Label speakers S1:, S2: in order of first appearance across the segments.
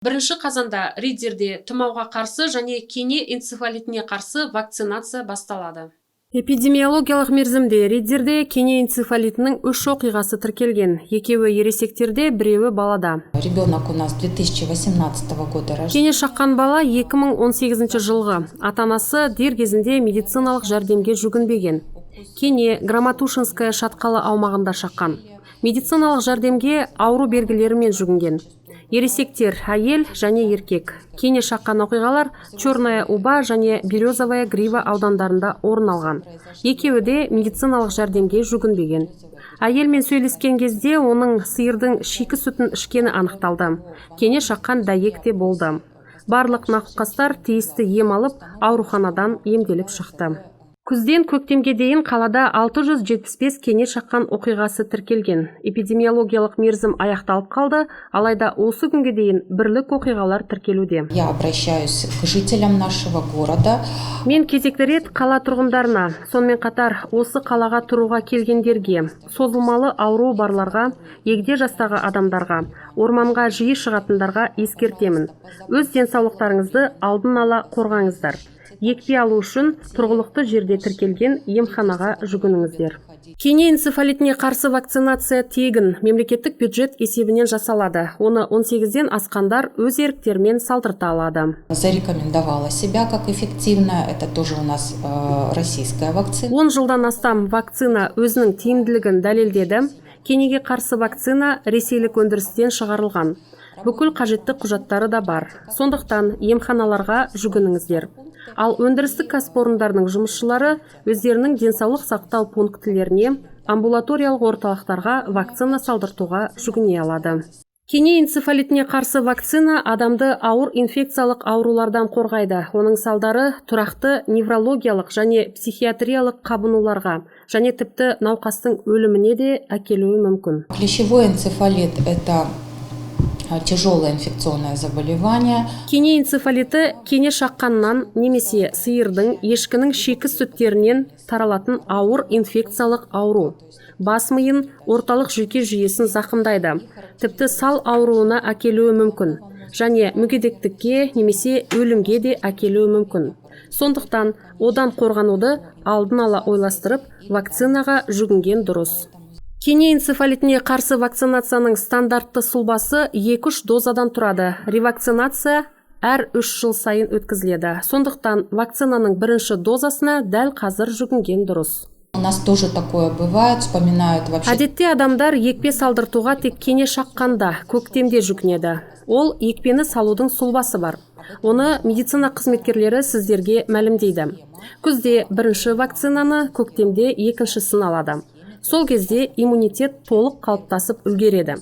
S1: Бірінші қазанда Риддерде тұмауға қарсы және кене энцефалитіне қарсы вакцинация басталады. Эпидемиологиялық мерзімде Риддерде кене энцефалитінің 3 оқиғасы тіркелген. Екеуі ересектерде, біреуі балада.
S2: Ребенок у нас 2018 года рождения.
S1: Кене шаққан бала 2018 жылғы. Ата-анасы дер кезінде медициналық жәрдемге жүгінбеген. Кене Громатушинская шатқалы аумағында шаққан. Медициналық жәрдемге ауру белгілерімен жүгінген. Ересектер әйел және еркек. Кене шаққан оқиғалар Черная Уба және Березовая Грива аудандарында орын алған. Екеуі де медициналық жәрдемге жүгінбеген. Әйелмен сөйлескен кезде оның сиырдың шикі сүтін ішкені анықталды. Кене шаққан дәйек те болды. Барлық науқастар тиісті ем алып, ауруханадан емделіп шықты. Күзден көктемге дейін қалада 675 кене шаққан оқиғасы тіркелген. Эпидемиологиялық мерзім аяқталып қалды, алайда осы күнге дейін бірлік оқиғалар тіркелуде.
S2: Я обращаюсь к жителям нашего города.
S1: Мен кезекті рет қала тұрғындарына, сонымен қатар осы қалаға тұруға келгендерге, созылмалы ауру барларға, егде жастағы адамдарға, орманға жиі шығатындарға ескертемін. Өз денсаулықтарыңызды алдын ала қорғаңыздар. Екпе алу үшін тұрғылықты жерде тіркелген емханаға жүгініңіздер. Кене энцефалитіне қарсы вакцинация тегін, мемлекеттік бюджет есебінен жасалады. Оны 18-ден асқандар өз еріктерімен салдырта алады.
S2: Зарекомендовала себя как эффективно. Это тоже у нас российская вакцина.
S1: 10 жылдан астам вакцина өзінің тиімділігін дәлелдеді. Кенеге қарсы вакцина ресейлік өндірістен шығарылған. Бүкіл қажетті құжаттары да бар. Сондықтан емханаларға жүгініңіздер. Ал өндірістік кәсіпорындардың жұмысшылары өздерінің денсаулық сақтау пунктілеріне, амбулаториялық орталықтарға вакцина салдыртуға жүгіне алады. Кене энцефалитіне қарсы вакцина адамды ауыр инфекциялық аурулардан қорғайды. Оның салдары тұрақты неврологиялық және психиатриялық қабынуларға және тіпті науқастың өліміне де әкелуі мүмкін.
S2: Клещевой энцефалит – это тяжелое инфекционное заболевание.
S1: Кене энцефалиті кене шаққаннан немесе сиырдың, ешкінің шикі сүттерінен таралатын ауыр инфекциялық ауру. Бас миын, орталық жүйке жүйесін зақымдайды. Тіпті сал ауруына әкелуі мүмкін. Және мүгедектікке немесе өлімге де әкелуі мүмкін. Сондықтан одан қорғануды алдын ала ойластырып, вакцинаға жүгінген дұрыс. Кене энцефалитіне қарсы вакцинацияның стандартты сұлбасы 2-3 дозадан тұрады. Ревакцинация әр 3 жыл сайын өткізіледі. Сондықтан вакцинаның бірінші дозасына дәл қазір жүгінген дұрыс.
S2: У нас тоже такое бывает, вспоминают вообще.
S1: Әдетте адамдар екпе салдыртуға тек кене шаққанда, көктемде жүгінеді. Ол екпені салудың сұлбасы бар. Оны медицина қызметкерлері сіздерге мәлімдейді. Күзде бірінші вакцинаны, көктемде екіншісін алады. Сол кезде иммунитет толық қалыптасып үлгереді.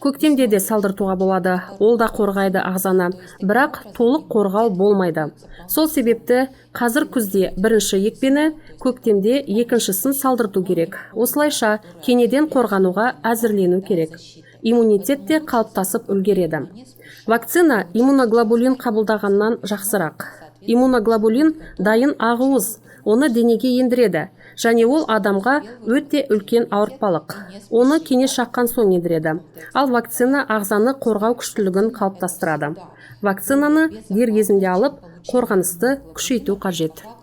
S1: Көктемде де салдыртуға болады, ол да қорғайды ағзаны, бірақ толық қорғау болмайды. Сол себепті қазір күзде бірінші екпені, көктемде екіншісін салдырту керек. Осылайша кенеден қорғануға әзірлену керек. Иммунитет те қалыптасып үлгереді. Вакцина иммуноглобулин қабылдағаннан жақсырақ. Иммуноглобулин дайын ағуыз, оны денеге ендіреді, және ол адамға өте үлкен ауыртпалық. Оны кене шаққан соң ендіреді. Ал вакцина ағзаны қорғау күштілігін қалыптастырады. Вакцинаны дер кезінде алып, қорғанысты күшейту қажет.